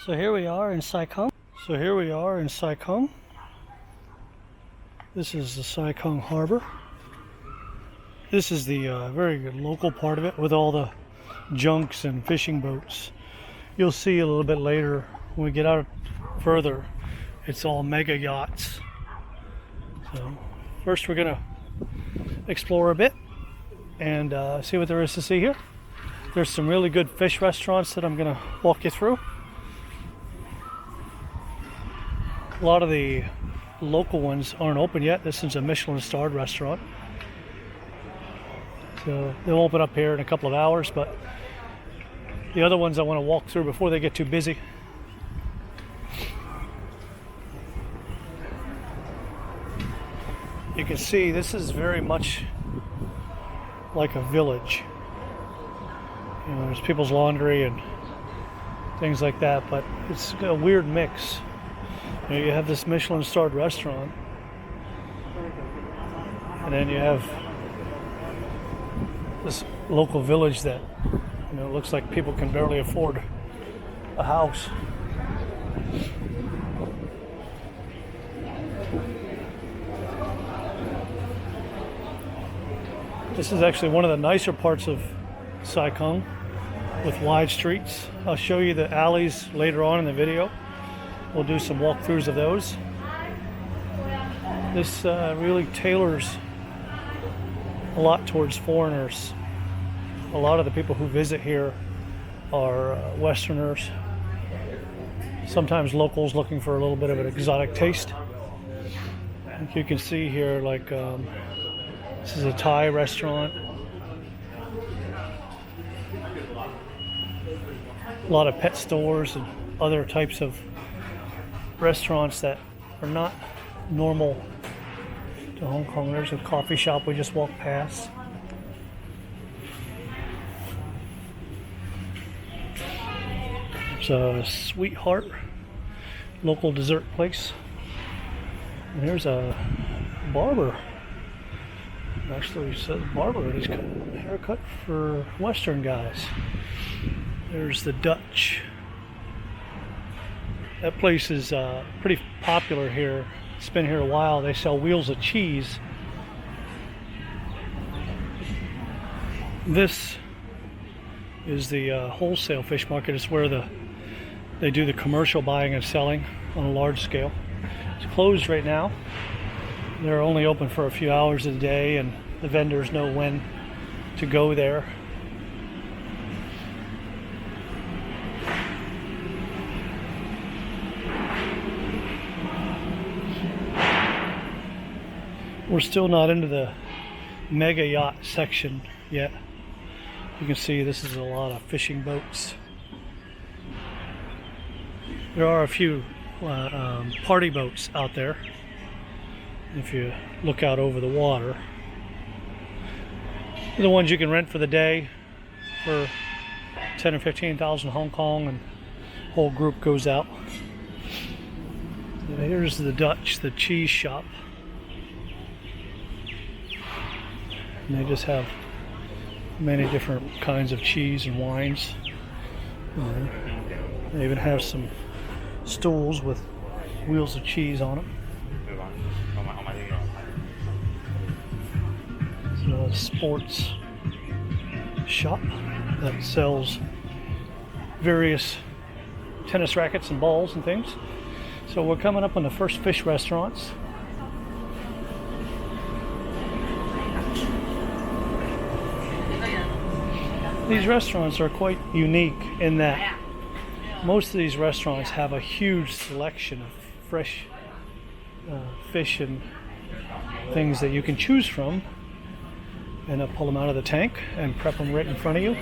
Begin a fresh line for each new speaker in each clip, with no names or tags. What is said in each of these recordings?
So here we are in Sai Kung. This is the Sai Kung Harbor. This is the very good local part of it with all the junks and fishing boats. You'll see a little bit later when we get out further, it's all mega yachts. So first we're gonna explore a bit and see what there is to see here. There's some really good fish restaurants that I'm gonna walk you through. A lot of the local ones aren't open yet. This is a Michelin-starred restaurant. So they'll open up here in a couple of hours, but the other ones I want to walk through before they get too busy. You can see this is very much like a village. You know, there's people's laundry and things like that, but it's a weird mix. You know, you have this Michelin-starred restaurant, and then you have this local village that, you know, looks like people can barely afford a house. This is actually one of the nicer parts of Sai Kung with wide streets. I'll show you the alleys later on in the video. We'll do some walkthroughs of those. This really tailors a lot towards foreigners. A lot of the people who visit here are Westerners, sometimes locals looking for a little bit of an exotic taste. Like you can see here, like this is a Thai restaurant. A lot of pet stores and other types of restaurants that are not normal to Hong Kong. There's a coffee shop we just walked past. It's a Sweetheart local dessert place. And here's a barber. Actually, it says barber. He's got a haircut for Western guys. There's the Dutch. That place is pretty popular here. It's been here a while. They sell wheels of cheese. This is the wholesale fish market. It's where they do the commercial buying and selling on a large scale. It's closed right now. They're only open for a few hours a day, and the vendors know when to go there. We're still not into the mega yacht section yet. You can see this is a lot of fishing boats. There are a few party boats out there if you look out over the water. The ones you can rent for the day for 10 or 15,000 Hong Kong, and the whole group goes out. Here's the Dutch, the cheese shop. And they just have many different kinds of cheese and wines. They even have some stools with wheels of cheese on them. It's a sports shop that sells various tennis rackets and balls and things. So we're coming up on the first fish restaurants. These restaurants are quite unique in that most of these restaurants have a huge selection of fresh fish and things that you can choose from, and pull them out of the tank and prep them right in front of you.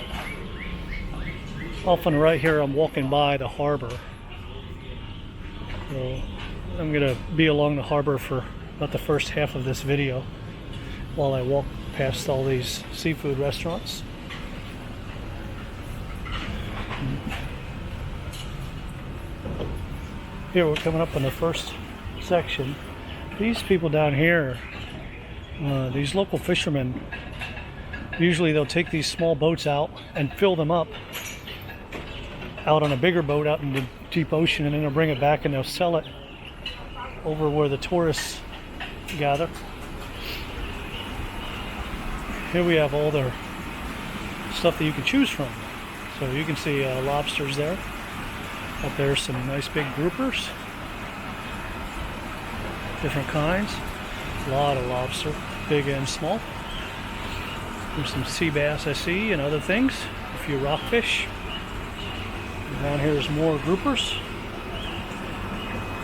Often right here I'm walking by the harbor. So I'm going to be along the harbor for about the first half of this video while I walk past all these seafood restaurants. Here we're coming up on the first section. These people down here, these local fishermen, usually they'll take these small boats out and fill them up out on a bigger boat out into deep ocean, and then they'll bring it back and they'll sell it over where the tourists gather. Here we have all their stuff that you can choose from. So you can see lobsters there. Up there, some nice big groupers, different kinds. A lot of lobster, big and small. There's some sea bass I see and other things. A few rockfish. And down here is more groupers.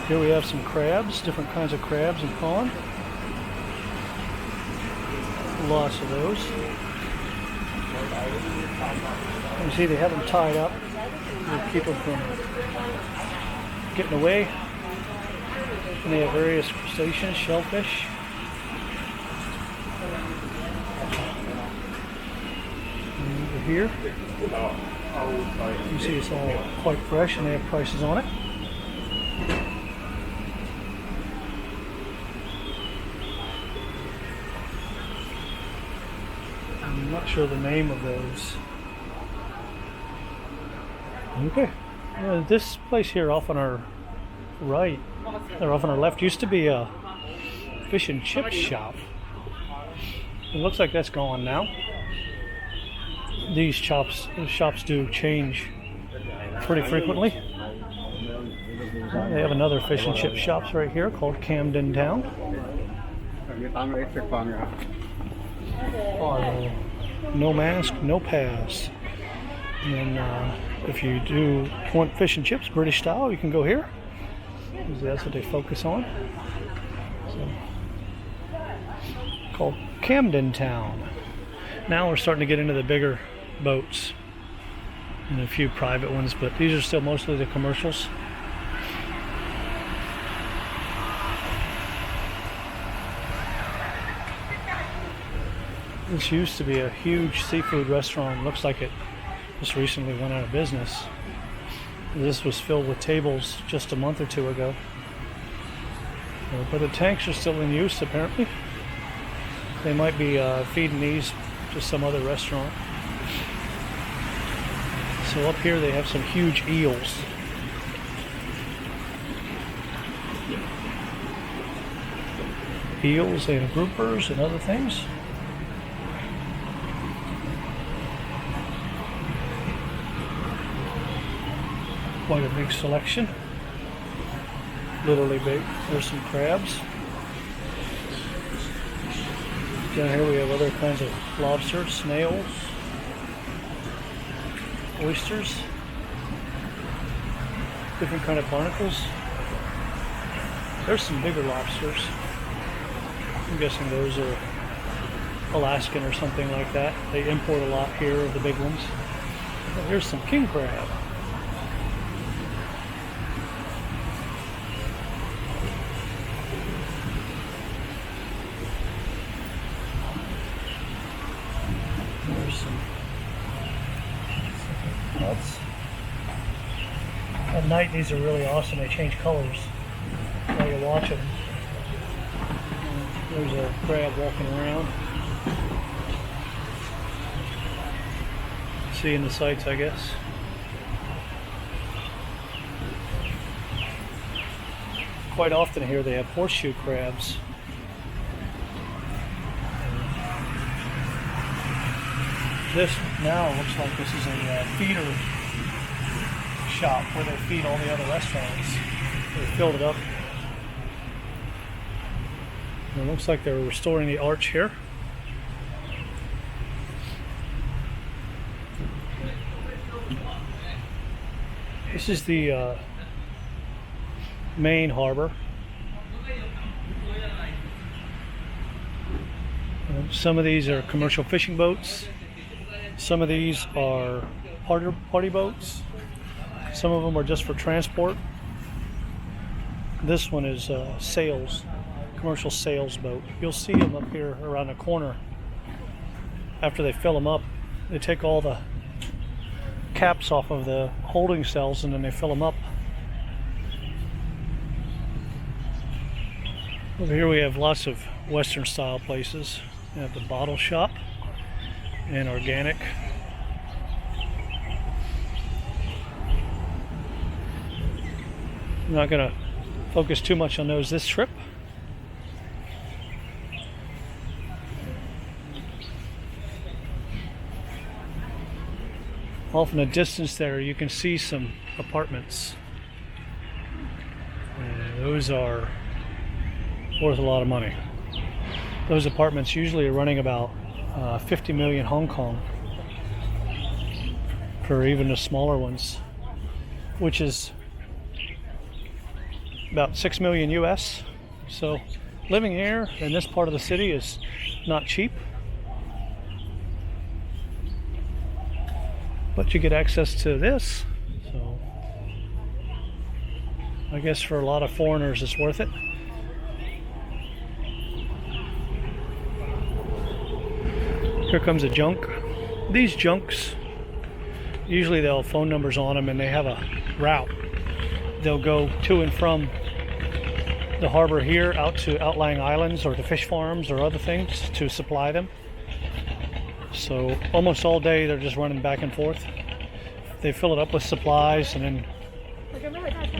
Here we have some crabs, different kinds of crabs and prawn. Lots of those. You see they have them tied up to keep them from getting away. And they have various crustaceans, shellfish. And over here, you see it's all quite fresh and they have prices on it. I'm not sure the name of those. Okay. This place here off on our right, or off on our left, used to be a fish and chip shop. It looks like that's gone now. These shops do change pretty frequently. They have another fish and chip shops right here called Camden Town. No mask, no pass. And if you do want fish and chips, British style, you can go here. That's what they focus on. So, called Camden Town. Now we're starting to get into the bigger boats and a few private ones, but these are still mostly the commercials. This used to be a huge seafood restaurant. Looks like it just recently went out of business. This was filled with tables just a month or two ago. But the tanks are still in use apparently. They might be feeding these to some other restaurant. So up here they have some huge eels. Eels and groupers and other things. Quite a big selection. Literally big. There's some crabs. Down here we have other kinds of lobsters, snails, oysters, different kind of barnacles. There's some bigger lobsters. I'm guessing those are Alaskan or something like that. They import a lot here of the big ones. And here's some king crab. At night these are really awesome. They change colors while you're watching. There's a crab walking around. Seeing the sights, I guess. Quite often here they have horseshoe crabs. This now looks like this is a feeder shop where they feed all the other restaurants. They filled it up. And it looks like they're restoring the arch here. This is the main harbor. Some of these are commercial fishing boats. Some of these are party boats. Some of them are just for transport. This one is sales, commercial sales boat. You'll see them up here around the corner. After they fill them up, they take all the caps off of the holding cells and then they fill them up. Over here we have lots of Western style places. We have the bottle shop and organic. I'm not going to focus too much on those this trip. Off in the distance there, you can see some apartments. And those are worth a lot of money. Those apartments usually are running about 50 million Hong Kong for even the smaller ones, which is about 6 million US. So living here in this part of the city is not cheap, but you get access to this, so I guess for a lot of foreigners it's worth it. Here comes a junk. These junks, usually they'll have phone numbers on them and they have a route. They'll go to and from the harbor here out to outlying islands or to fish farms or other things to supply them. So almost all day they're just running back and forth. They fill it up with supplies and then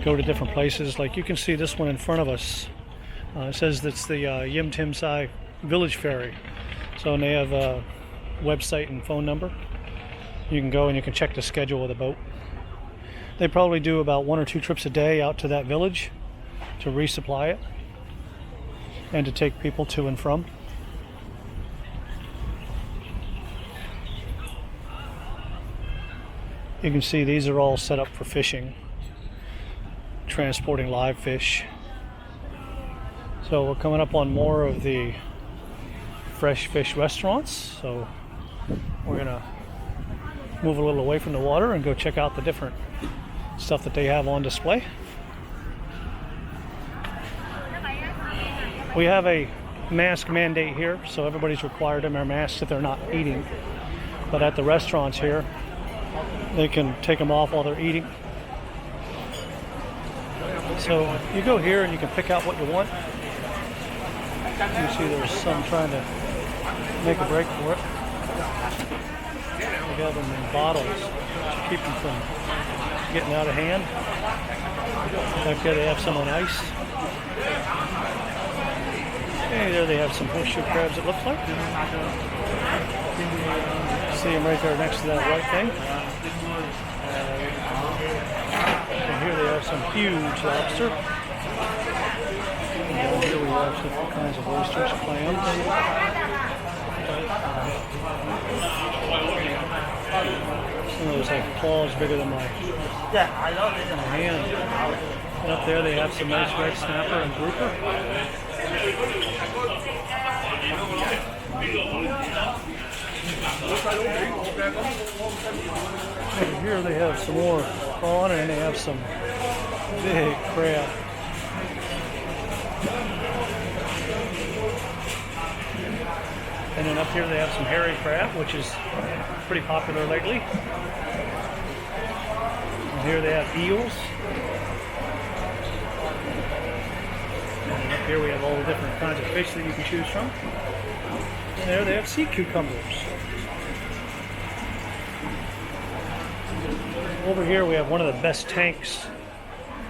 go to different places. Like you can see this one in front of us. It says that's the Yim Tim Sai Village Ferry. So and they have a website and phone number. You can go and you can check the schedule of the boat. They probably do about 1 or 2 trips a day out to that village to resupply it and to take people to and from. You can see these are all set up for fishing, transporting live fish. So we're coming up on more of the fresh fish restaurants. So we're gonna move a little away from the water and go check out the different stuff that they have on display. We have a mask mandate here, so everybody's required to wear masks if they're not eating. But at the restaurants here, they can take them off while they're eating. So you go here and you can pick out what you want. You see there's some trying to make a break for it. They got them in bottles to keep them from getting out of hand. Back there they have some on ice. Hey, there they have some horseshoe crabs, it looks like. See them right there next to that white thing. And here they have some huge lobster. And down here we have different kinds of oysters, clams. Some of those have claws bigger than my hand. And up there they have some nice red snapper and grouper. Over here they have some more prawn and they have some big crab. And then up here they have some hairy crab, which is pretty popular lately. And here they have eels. And up here we have all the different kinds of fish that you can choose from. And there they have sea cucumbers. Over here we have one of the best tanks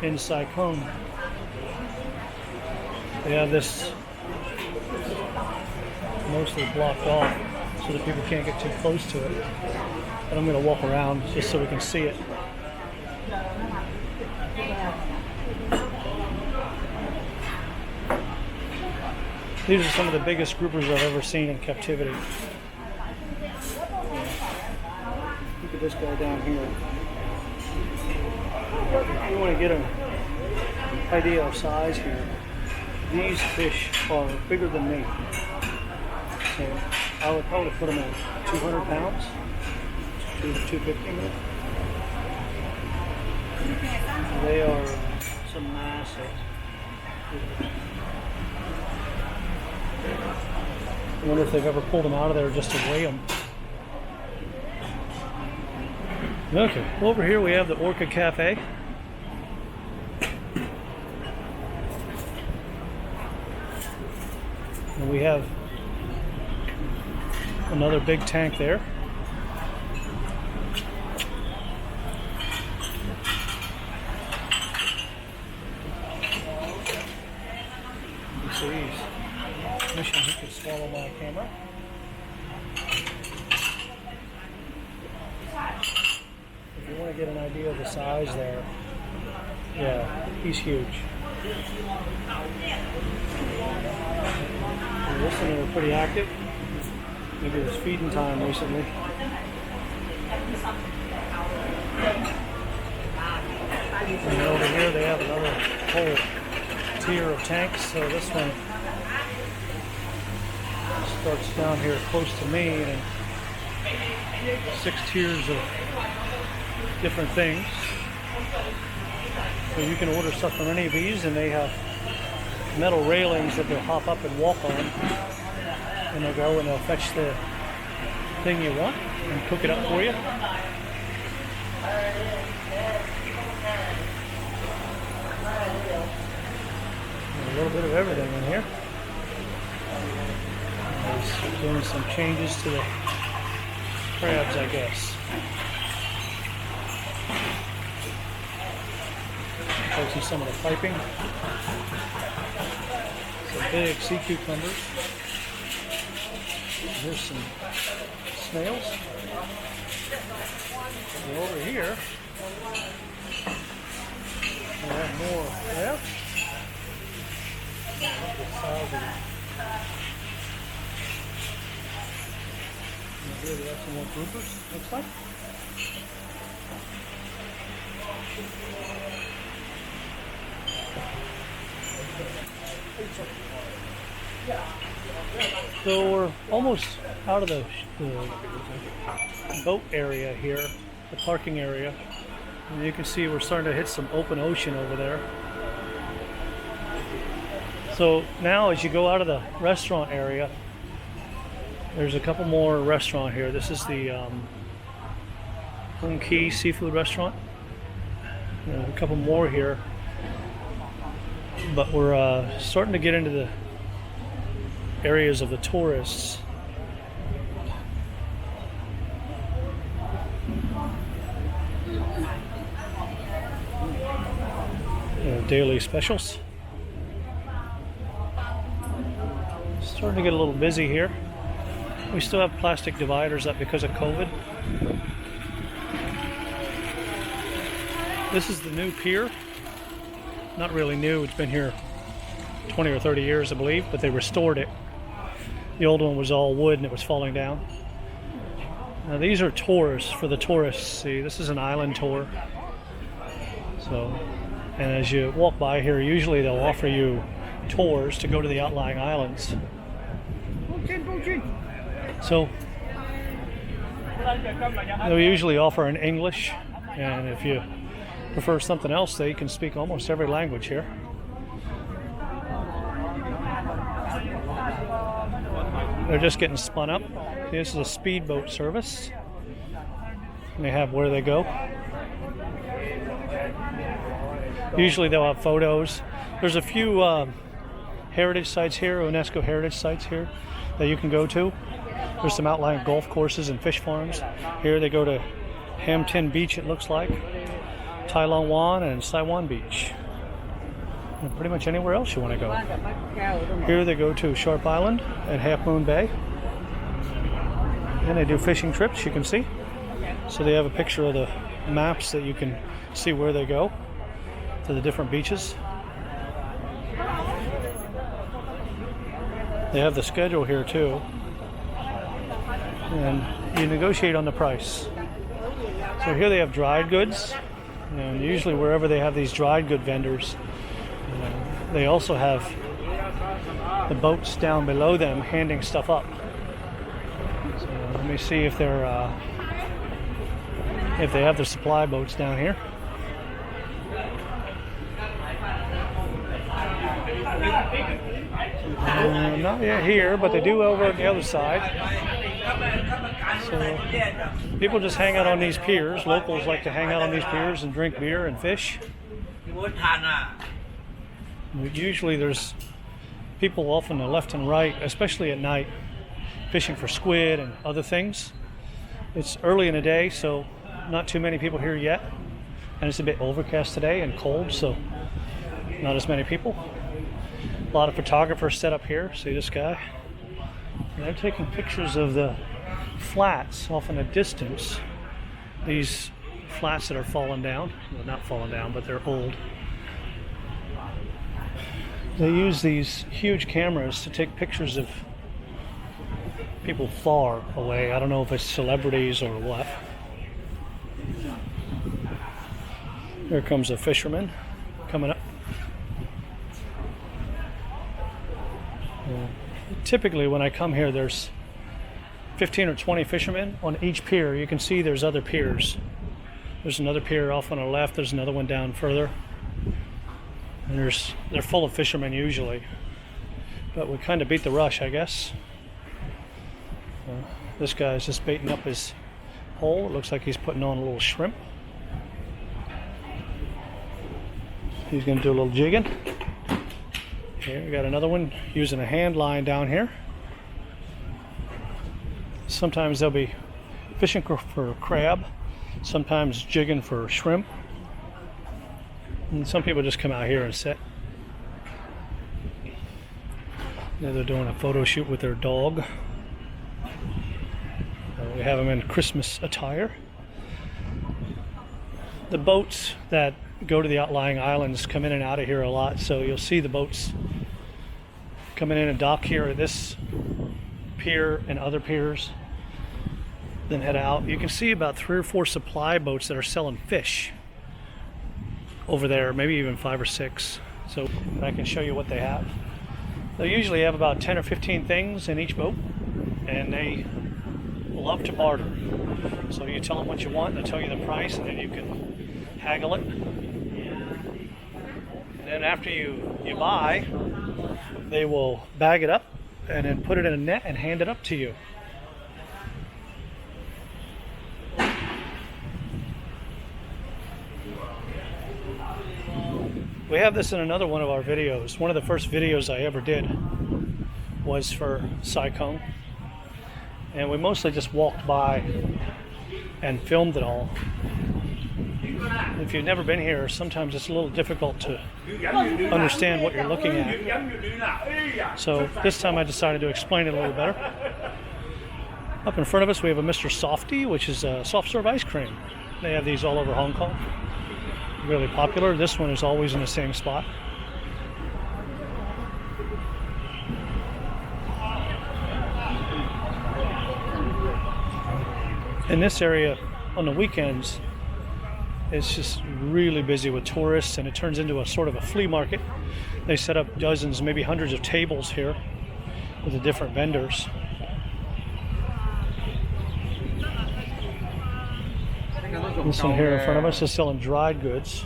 in Sai Kung. They have this mostly blocked off so that people can't get too close to it. But I'm going to walk around just so we can see it. These are some of the biggest groupers I've ever seen in captivity. Look at this guy down here. If you want to get an idea of size here, these fish are bigger than me. So I would probably put them at 200 pounds, 250 maybe. They are some massive. I wonder if they've ever pulled them out of there just to weigh them. Okay, over here we have the Orchid Cafe. And we have another big tank there. wishing he could swallow my camera. If you want to get an idea of the size there, yeah, he's huge. And this one were pretty active. Maybe it was feeding time recently. And over here they have another whole tier of tanks. So this one starts down here close to me, and 6 tiers of different things. So you can order stuff from any of these, and they have metal railings that they'll hop up and walk on, and they'll go and they'll fetch the thing you want and cook it up for you. A little bit of everything in here. He's doing some changes to the crabs, I guess. Placing some of the piping. Some big sea cucumbers. Here's some snails. And over here, we have more crabs. Here we have some more groupers, looks like. So we're almost out of the boat area here, the parking area. And you can see we're starting to hit some open ocean over there. So now as you go out of the restaurant area, there's a couple more restaurant here. This is the Wong seafood restaurant. A couple more here. But we're starting to get into the areas of the tourists. Daily specials. Starting to get a little busy here. We still have plastic dividers up because of COVID. This is the new pier. Not really new, it's been here 20 or 30 years, I believe, but they restored it. The old one was all wood and it was falling down. Now these are tours for the tourists. See, this is an island tour. So, and as you walk by here, usually they'll offer you tours to go to the outlying islands. So they'll usually offer in English, and if you prefer something else, they can speak almost every language here. They're just getting spun up. This is a speedboat service, and they have where they go. Usually they'll have photos. There's a few heritage sites here, UNESCO heritage sites here that you can go to. There's some outlying golf courses and fish farms. Here they go to Hampton Beach, it looks like, Tai Long Wan and Saiwan Beach. And pretty much anywhere else you want to go. Here they go to Sharp Island at Half Moon Bay. And they do fishing trips, you can see. So they have a picture of the maps that you can see where they go to the different beaches. They have the schedule here too. And you negotiate on the price. So here they have dried goods. And usually wherever they have these dried good vendors, they also have the boats down below them handing stuff up. So let me see if they're if they have the supply boats down here. Not yet here, but they do over on the other side. So people just hang out on these piers. Locals like to hang out on these piers and drink beer and fish. Usually there's people off on the left and right, especially at night, fishing for squid and other things. It's early in the day, so not too many people here yet. And it's a bit overcast today and cold, so not as many people. A lot of photographers set up here. See this guy? And they're taking pictures of the flats off in the distance. These flats that are falling down. Well, not falling down, but they're old. They use these huge cameras to take pictures of people far away. I don't know if it's celebrities or what. Here comes a fisherman coming up. Typically when I come here, there's 15 or 20 fishermen on each pier. You can see there's other piers. There's another pier off on the left. There's another one down further. And they're full of fishermen usually. But we kind of beat the rush, I guess. This guy's just baiting up his hole. It looks like he's putting on a little shrimp. He's going to do a little jigging. Here we got another one using a hand line down here. Sometimes they'll be fishing for crab, sometimes jigging for shrimp. And some people just come out here and sit. Now they're doing a photo shoot with their dog. We have them in Christmas attire. The boats that go to the outlying islands come in and out of here a lot, so you'll see the boats coming in and dock here at this pier and other piers, then head out. You can see about 3 or 4 supply boats that are selling fish over there, maybe even 5 or 6. So I can show you what they have. They usually have about 10 or 15 things in each boat, and they love to barter. So you tell them what you want, they'll tell you the price, and then you can haggle it. And then after you buy, they will bag it up and then put it in a net and hand it up to you. We have this in another one of our videos. One of the first videos I ever did was for Sai Kung. And we mostly just walked by and filmed it all. If you've never been here, sometimes it's a little difficult to understand what you're looking at. So this time I decided to explain it a little better. Up in front of us we have a Mr. Softy, which is a soft serve ice cream. They have these all over Hong Kong. Really popular. This one is always in the same spot. In this area on the weekends, it's just really busy with tourists, and it turns into a sort of a flea market. They set up dozens, maybe hundreds of tables here with the different vendors. This one here in front of us is selling dried goods,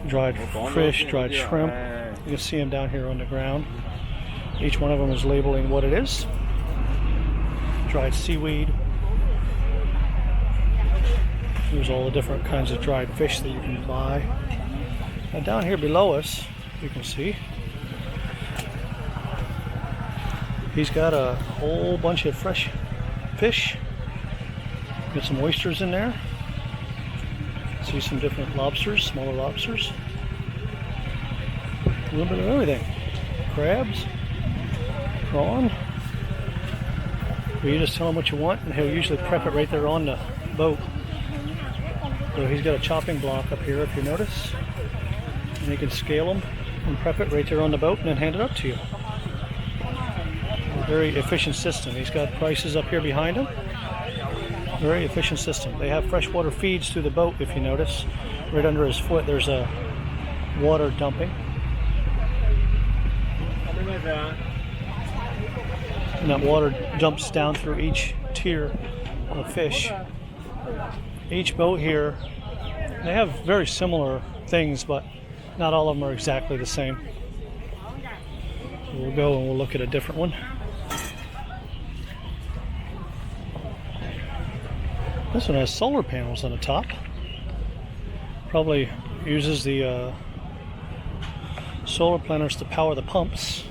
dried fish, dried shrimp. You can see them down here on the ground. Each one of them is labeling what it is. Dried seaweed. There's all the different kinds of dried fish that you can buy. And down here below us, you can see, he's got a whole bunch of fresh fish. Got some oysters in there. See some different lobsters, smaller lobsters. A little bit of everything. Crabs, prawn. You just tell him what you want, and he'll usually prep it right there on the boat. So he's got a chopping block up here, if you notice. And you can scale them and prep it right there on the boat and then hand it up to you. A very efficient system. He's got prices up here behind him. Very efficient system. They have freshwater feeds through the boat, if you notice. Right under his foot there's a water dumping. And that water dumps down through each tier of fish. Each boat here, they have very similar things, but not all of them are exactly the same. So we'll go and we'll look at a different one. This one has solar panels on the top. Probably uses the solar panels to power the pumps.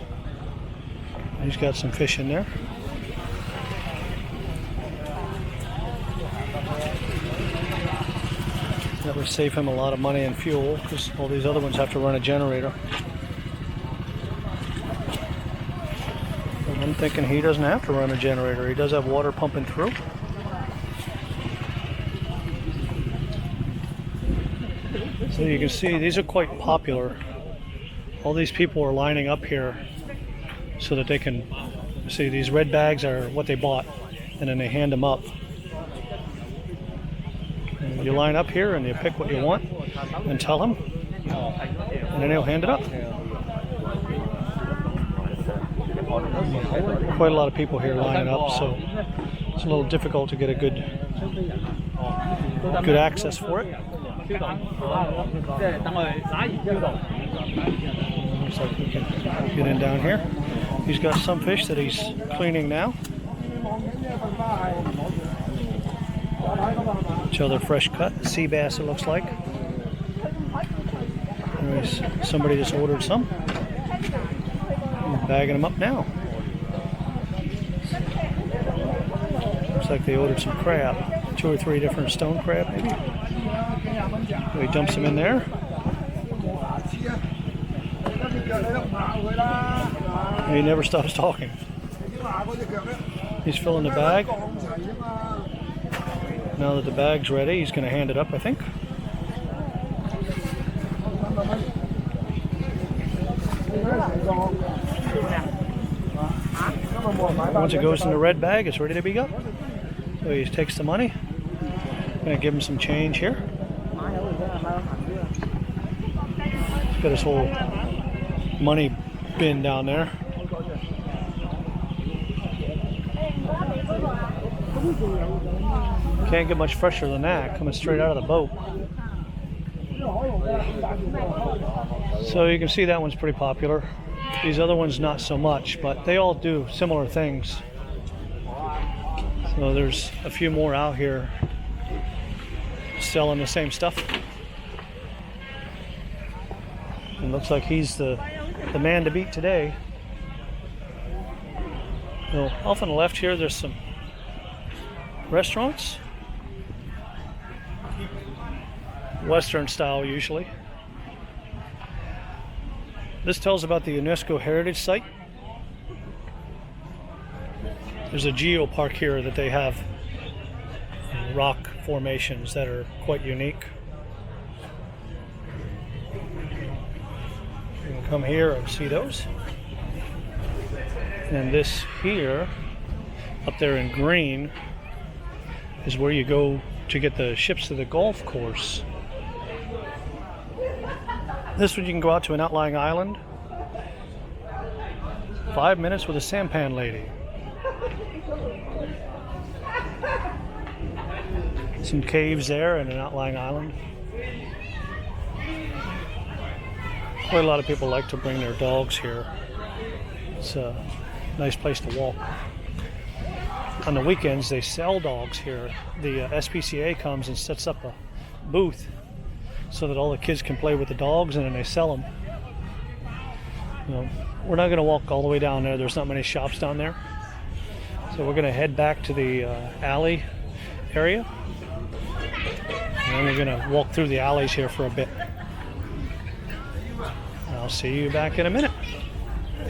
He's got some fish in there. That would save him a lot of money and fuel, because all these other ones have to run a generator. I'm thinking he doesn't have to run a generator. He does have water pumping through. So you can see these are quite popular. All these people are lining up here so that they can see these red bags are what they bought, and then they hand them up. And you line up here and you pick what you want and tell them, and then they'll hand it up. Quite a lot of people here lining up, so it's a little difficult to get a good access for it. Looks like we can get in down here. He's got some fish that he's cleaning now. Each other fresh cut sea bass, it looks like. Anyways, somebody just ordered some. I'm bagging them up now. Looks like they ordered some crab. 2 or 3 different stone crab, maybe. So he dumps them in there. And he never stops talking. He's filling the bag. Now that the bag's ready, he's going to hand it up, I think. Once it goes in the red bag, it's ready to be up. So he takes the money. I'm going to give him some change here. He's got his whole money bin down there. Can't get much fresher than that, coming straight out of the boat. So you can see that one's pretty popular. These other ones not so much, but they all do similar things. So there's a few more out here selling the same stuff. It looks like he's the man to beat today. So off on the left here, there's some restaurants. Western style usually. This tells about the UNESCO Heritage Site. There's a geopark here that they have rock formations that are quite unique. You can come here and see those. And this here, up there in green, is where you go to get the ships to the golf course. This one you can go out to an outlying island. 5 minutes with a sampan lady. Some caves there and an outlying island. Quite a lot of people like to bring their dogs here. It's a nice place to walk. On the weekends they sell dogs here. The SPCA comes and sets up a booth so that all the kids can play with the dogs, and then they sell them. You know, we're not going to walk all the way down there. There's not many shops down there. So we're going to head back to the alley area. And then we're going to walk through the alleys here for a bit. I'll see you back in a minute.